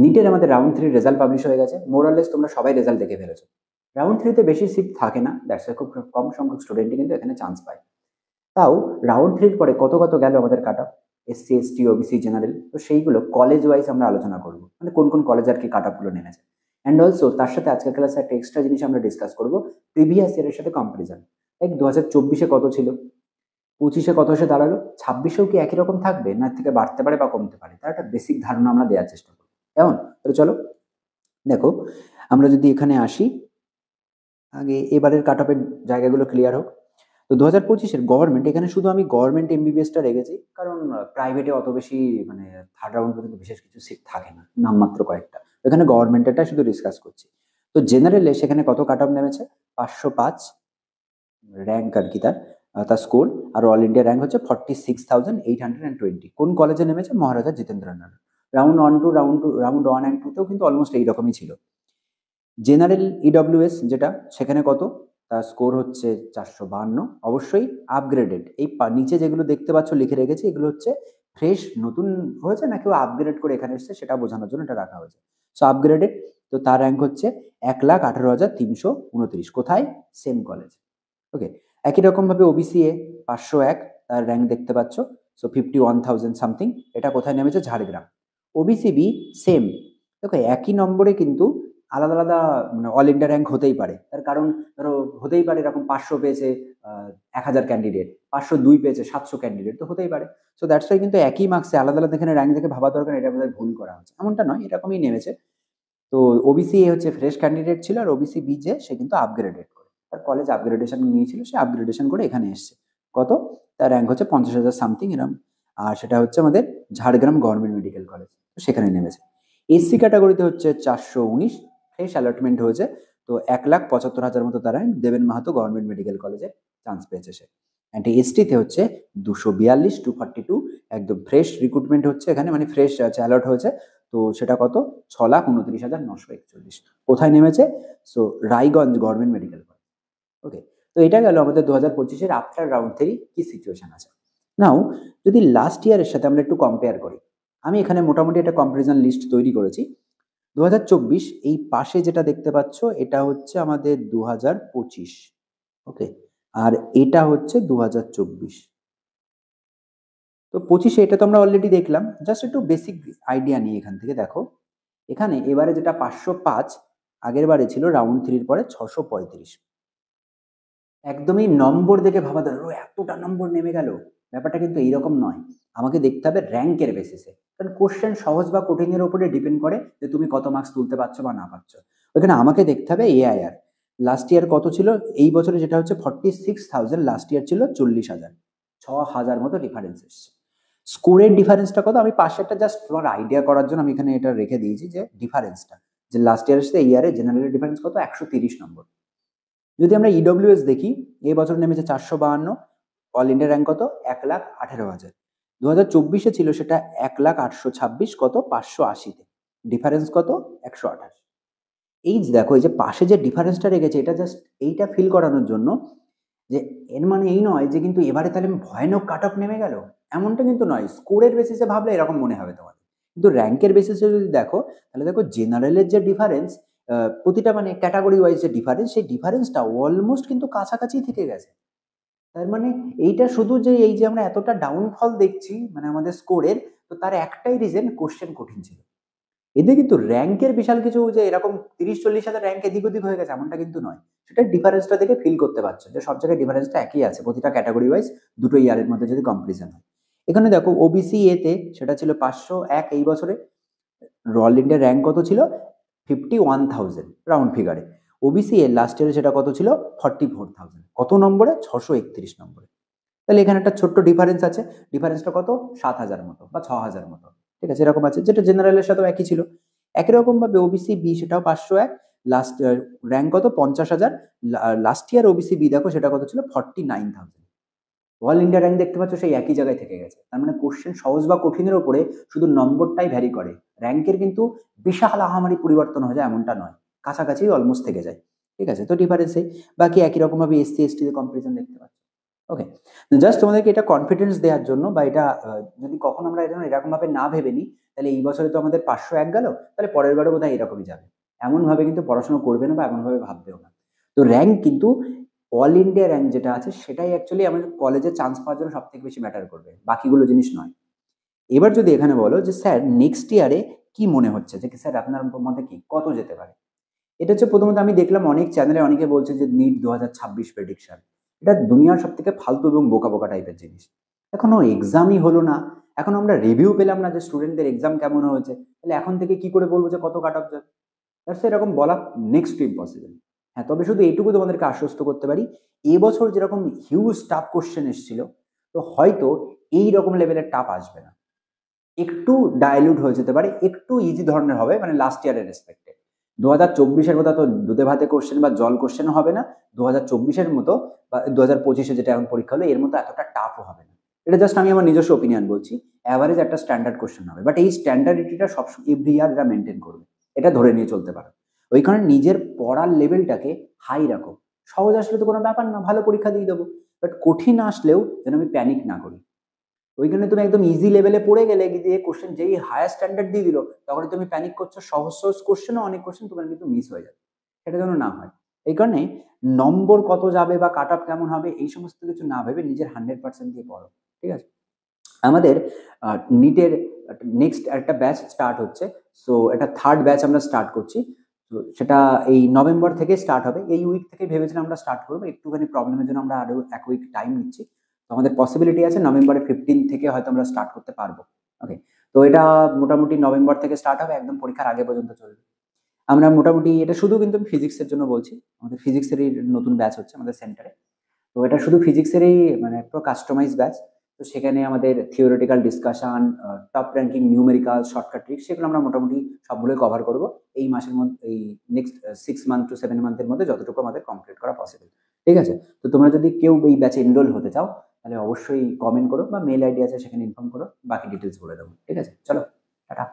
নিটের আমাদের round 3 result publish হয়ে গেছে। মোরালেস তোমরা সবাই রেজাল্ট দেখে ফেলেছো। রাউন্ড 3 তে বেশি সিট থাকে না, দ্যাটস খুব কম সংখ্যক স্টুডেন্টই কিন্তু এখানে চান্স পায়। তাও রাউন্ড 3 পরে কত কত গেল আমাদের cut off, SC ST OBC general, তো সেইগুলো কলেজ ওয়াইজ আমরা আলোচনা করব, মানে কোন কোন কলেজ আর কি কাট অফগুলো নেমেছে। অ্যান্ড অলসো তার সাথে আজকের ক্লাসে একটা এক্সট্রা জিনিস আমরা ডিসকাস করব, প্রিভিয়াস ইয়ারের সাথে কম্পারিজন। লাইক 2024-এ কত ছিল, 25-এ কত এসে দাঁড়ালো, 26-এও কি একই রকম থাকবে, না এর থেকে বাড়তে পারে বা কমতে পারে, তার একটা বেসিক ধারণা আমরা দেওয়ার চেষ্টা করব। কেমন? তাহলে চলো দেখো, আমরা যদি এখানে আসি, আগে এবারের কাট অফের জায়গাগুলো ক্লিয়ার হোক। তো 2025-এর গভর্নমেন্ট, এখানে শুধু আমি গভর্নমেন্ট এমবিবিএসটা রেখেছি, কারণ প্রাইভেটে অত বেশি মানে থার্ড রাউন্ড পর্যন্ত বিশেষ কিছু সিট থাকে না, নামমাত্র কয়েকটা। এখানে গভর্নমেন্টেরটা শুধু ডিসকাস করছি। তো জেনারেলে সেখানে কত কাট অফ নেমেছে, 505 র্যাঙ্ক আর কি, তার স্কোর। আর অল ইন্ডিয়া র্যাঙ্ক হচ্ছে 46,820। কোন কলেজে নেমেছে? মহারাজা জিতেন্দ্রনাথ। রাউন্ড ওয়ান অ্যান্ড টুতেও কিন্তু অলমোস্ট এইরকমই ছিল। জেনারেল ইডব্লিউএস যেটা, সেখানে কত, তার স্কোর হচ্ছে 452, অবশ্যই আপগ্রেডেড। এই নিচে যেগুলো দেখতে পাচ্ছ লিখে রেখেছি, এগুলো হচ্ছে ফ্রেশ, নতুন হয়েছে না কেউ আপগ্রেড করে এখানে এসছে সেটা বোঝানোর জন্য এটা রাখা হয়েছে। সো আপগ্রেডেড, তো তার র্যাঙ্ক হচ্ছে 1,18,329। কোথায়? Same college. ওকে। একই রকমভাবে ওবিসি এ 501, তার র্যাঙ্ক দেখতে পাচ্ছ। So 51,000 something. এটা কোথায় নেমেছে? ঝাড়গ্রাম। OBC B same. দেখো একই নম্বরে কিন্তু আলাদা আলাদা মানে অল ইন্ডিয়া র্যাঙ্ক হতেই পারে। তার কারণ ধরো হতেই পারে এরকম 500 পেয়েছে 1000 ক্যান্ডিডেট, 502 পেয়েছে 700 ক্যান্ডিডেট, তো হতেই পারে। সো দ্যাটস ওয়াই কিন্তু একই মার্কসে আলাদা আলাদা এখানে র্যাঙ্ক দেখে ভাবা দরকার এটা বোধহয় ভুল করা হচ্ছে, এমনটা নয়, এরকমই নেমেছে। তো ওবিসি এ হচ্ছে ফ্রেশ ক্যান্ডিডেট ছিল, আর ওবিসি বি যে সে কিন্তু আপগ্রেডেড করে, তার কলেজ আপগ্রেডেশন নিয়েছিল, সে আপগ্রেডেশন করে এখানে এসছে। কত? তার র্যাঙ্ক হচ্ছে 50,000 সামথিং এরকম। আর সেটা হচ্ছে আমাদের ঝাড়গ্রাম গভর্নমেন্ট মেডিকেল কলেজ, তো সেখানে নেমেছে। এসসি ক্যাটাগরিতে হচ্ছে 419, ফ্রেশ অ্যালটমেন্ট হয়েছে। তো 1,75,000 মতো তারা দেবেন মাহাতো গভর্নমেন্ট মেডিকেল কলেজে চান্স পেয়েছে সে। অ্যান্ড এসটিতে হচ্ছে 242, 242, একদম ফ্রেশ রিক্রুটমেন্ট হচ্ছে এখানে, মানে ফ্রেশ অ্যালট হয়েছে। তো সেটা কত? 6,29,941। কোথায় নেমেছে? So Raiganj government medical college. Okay. তো এটা গেল আমাদের 2025-এর আফটার রাউন্ড 3 কি সিচুয়েশন আছে। নাও যদি লাস্ট ইয়ারের সাথে আমরা একটু কম্পেয়ার করি, আমি এখানে মোটামুটি একটা কম্পারিজন লিস্ট তৈরি করেছি। 2024 এই পাশে যেটা দেখতে পাচ্ছ এটা হচ্ছে আমাদের 2025। ওকে। আর এটা হচ্ছে 2024। তো 25-এ এটা তো আমরা অলরেডি দেখলাম, জাস্ট একটু বেসিক আইডিয়া নিয়ে এখান থেকে দেখো। এখানে এবারে যেটা 505, আগের বারে ছিল রাউন্ড 3-র পরে 635। একদমই নম্বর দেখে ভাবা দাঁড়ালো এতটা নম্বর নেমে গেল, ব্যাপারটা কিন্তু এইরকম নয়। আমাকে দেখতে হবে র্যাঙ্কের বেসিসে, কারণ কোশ্চেন সহজ বা কঠিনের উপরে ডিপেন্ড করে যে তুমি কত মার্কস তুলতে পারছো বা না পারছো। ওইখানে আমাকে দেখতে হবে এআইআর লাস্ট ইয়ার কত ছিল, এই বছরে যেটা হচ্ছে 46,000, লাস্ট ইয়ার ছিল 40,000, 6,000 মতো ডিফারেন্স এসছে। স্কোরের ডিফারেন্সটা কত, আমি পাশে একটা জাস্ট তোমার আইডিয়া করার জন্য আমি এখানে এটা রেখে দিয়েছি যে ডিফারেন্সটা, যে লাস্ট ইয়ারের সাথে এই ইয়ারে জেনারেলের ডিফারেন্স কত, 130 নম্বর। যদি আমরা ইডব্লিউএস দেখি, এই বছর নেমেছে 452, অল ইন্ডিয়া র্যাঙ্ক কত, 1,18,000। 2024-এ ছিল সেটা 1,826, কত, 580-তে। ডিফারেন্স কত, 128। এই যে দেখো, এই যে পাশে যে ডিফারেন্সটা রেখেছে, এটা জাস্ট এইটা ফিল করানোর জন্য যে এর মানে এই নয় যে কিন্তু এবারে তাহলে ভয়ানক কাট অফ নেমে গেল, এমনটা কিন্তু নয়। স্কোরের বেসিসে ভাবলে এরকম মনে হবে তোমার, কিন্তু র্যাঙ্কের বেসিসে যদি দেখো, তাহলে দেখো জেনারেলের যে ডিফারেন্স, প্রতিটা মানে ক্যাটাগরি ওয়াইজ যে ডিফারেন্স, সেই ডিফারেন্সটা অলমোস্ট কিন্তু কাছাকাছি থেকে গেছে। তার মানে এইটা শুধু যে এই যে আমরা এতটা ডাউনফল দেখছি মানে আমাদের স্কোরের, তো তার একটাই রিজন, কোশ্চেন কঠিন ছিল। এতে কিন্তু র্যাঙ্কের বিশাল কিছু যে এরকম 30-40 হাজার র্যাঙ্ক এদিক ওদিক হয়ে গেছে এমনটা কিন্তু নয়। সেটা ডিফারেন্সটা দেখে ফিল করতে পারছো যে সব জায়গায় ডিফারেন্সটা একই আছে, প্রতিটা ক্যাটাগরি ওয়াইজ দুটো ইয়ারের মধ্যে যদি কম্পারিজন হয়। এখানে দেখো ওবিসি এতে সেটা ছিল 501 এই বছরে, অল ইন্ডিয়া র্যাঙ্ক কত ছিল, 51,000 রাউন্ড ফিগারে। ওবিসি এর লাস্ট ইয়ারে সেটা কত ছিল, 44,000। কত নম্বরে? 631 নম্বরে। তাহলে এখানে একটা ছোট্ট ডিফারেন্স আছে, ডিফারেন্সটা কত, 7,000 মতো বা 6,000 মতো, ঠিক আছে, এরকম আছে, যেটা জেনারেলের সাথেও একই ছিল। একই রকম ভাবে ওবিসি বি সেটাও 501, লাস্ট র্যাঙ্ক কত, 50,000। লাস্ট ইয়ার ওবিসি বি দেখো সেটা কত ছিল, 49,000। অল ইন্ডিয়া র্যাঙ্ক দেখতে পাচ্ছ সেই একই জায়গায় থেকে গেছে। তার মানে কোশ্চেন সহজ বা কঠিনের উপরে শুধু নম্বরটাই ভ্যারি করে, র্যাঙ্কের কিন্তু বিশাল আহামারি পরিবর্তন হয়ে যায় এমনটা নয়, কাছাকাছি অলমোস্ট থেকে যায়। ঠিক আছে, তো ডিফারেন্সে বাকি একই রকম ভাবে এসসি এসটি তে কম্পারিজন দেখতে পাচ্ছ। ওকে, জাস্ট তোমাদেরকে এটা কনফিডেন্স দেওয়ার জন্য, বা এটা যদি কখনো আমরা এরকম ভাবে না ভেবে নিই, তাহলে এই বছরে তো আমাদের 501 গেল, তাহলে পরের বারও বোধহয় এরকমই যাবে, এমন ভাবে কিন্তু পড়াশোনা করবে না বা এমন ভাবে ভাববেও না। তো র্যাঙ্ক কিন্তু অল ইন্ডিয়া র্যাঙ্ক যেটা আছে সেটাই অ্যাকচুয়ালি আমাদের কলেজে চান্স পাওয়ার জন্য সব থেকে বেশি ম্যাটার করবে, বাকিগুলো জিনিস নয়। এবার যদি এখানে বলো যে স্যার নেক্সট ইয়ারে কি মনে হচ্ছে, যে স্যার আপনার মতে কি কত যেতে পারে, এটা হচ্ছে প্রথমত আমি দেখলাম অনেক চ্যানেলে অনেকে বলছে যে নিট 2026 প্রেডিকশন। এটা দুনিয়ার সব থেকে ফালতু এবং বোকা বোকা টাইপের জিনিস। এখনো এক্সামই হলো না, এখন আমরা রিভিউ পেলাম না যে স্টুডেন্টদের এক্সাম কেমন হয়েছে, তাহলে এখন থেকে কি করে বলবো যে কত কাট অফ যাবে? দ্যাটস এরকম বলা নেক্সট টু ইম্পসিবল। হ্যাঁ, তবে শুধু এইটুকু তোমাদেরকে আশ্বস্ত করতে পারি, এবছর যেরকম হিউজ টাফ কোশ্চেন এসেছিল, তো হয়তো এই রকম লেভেলের টাফ আসবে না, একটু ডাইলিউট হয়ে যেতে পারে, একটু ইজি ধরনের হবে, মানে লাস্ট ইয়ারের রেসপেক্টে। 2024-এর মতো তো দুধে ভাতে কোশ্চেন বা জল কোশ্চেন হবে না, 2024-এর মতো বা 2025-এ যেটা এখন পরীক্ষা হলো এর মতো এতটা টাফও হবে না। এটা জাস্ট আমি আমার নিজস্ব ওপিনিয়ন বলছি। অ্যাভারেজ একটা স্ট্যান্ডার্ড কোশ্চেন হবে, বাট এই স্ট্যান্ডার্ডিটিটা সব এভরি ইয়ার এরা মেনটেন করবে, এটা ধরে নিয়ে চলতে পারো। ওই কারণে নিজের পড়ার লেভেলটাকে হাই রাখো। সহজ আসলে তো কোনো ব্যাপার না, ভালো পরীক্ষা দিয়ে দেবো, বাট কঠিন আসলেও যেন আমি প্যানিক না করি। ওইখানে তুমি একদম ইজি লেভেলে পড়ে গেলে, দিয়ে কোশ্চেন যেই হায়ার স্ট্যান্ডার্ড দিয়ে দিল, তখন তুমি প্যানিক করছো, সহজ সহজ কোশ্চেনও অনেক কোশ্চেন তোমার কিন্তু মিস হয়ে যাবে, সেটা যেন না হয়। এই কারণে নম্বর কত যাবে বা কাট অফ কেমন হবে এই সমস্ত কিছু না ভেবে নিজের 100% দিয়ে পড়ো, ঠিক আছে? আমাদের নিটের নেক্সট একটা ব্যাচ স্টার্ট হচ্ছে। সো এটা থার্ড ব্যাচ আমরা স্টার্ট করছি। তো সেটা এই নভেম্বর থেকে স্টার্ট হবে, এই উইক থেকে ভেবেছিলাম আমরা স্টার্ট করবো, একটুখানি প্রবলেমের জন্য আমরা আরো এক উইক টাইম নিচ্ছি। তো আমাদের পসিবিলিটি আছে নভেম্বরের 15 থেকে হয়তো আমরা স্টার্ট করতে পারবো। ওকে, তো এটা মোটামুটি নভেম্বর থেকে স্টার্ট হবে, একদম পরীক্ষার আগে পর্যন্ত চলবে। আমরা মোটামুটি এটা শুধু কিন্তু ফিজিক্সের জন্য বলছি, আমাদের ফিজিক্সেরই নতুন ব্যাচ হচ্ছে আমাদের সেন্টারে। তো এটা শুধু ফিজিক্সেরই, মানে পুরো কাস্টমাইজ ব্যাচ। তো সেখানে আমাদের theoretical discussion, top ranking numerical, shortcut trick, সেগুলো আমরা মোটামুটি সবগুলোই কভার করব এই মাসের মধ্যে, এই নেক্সট 6 মান্থ টু 7 মান্থের মধ্যে যতটুকু আমাদের কমপ্লিট করা পসিবল। ঠিক আছে? তো তোমরা যদি কেউ এই ব্যাচে এনরোল হতে চাও, তাহলে অবশ্যই কমেন্ট করো বা মেল আইডি আছে সেখানে ইনফর্ম করো, বাকি ডিটেলস বলে দেবো। ঠিক আছে? চলো, টাটা।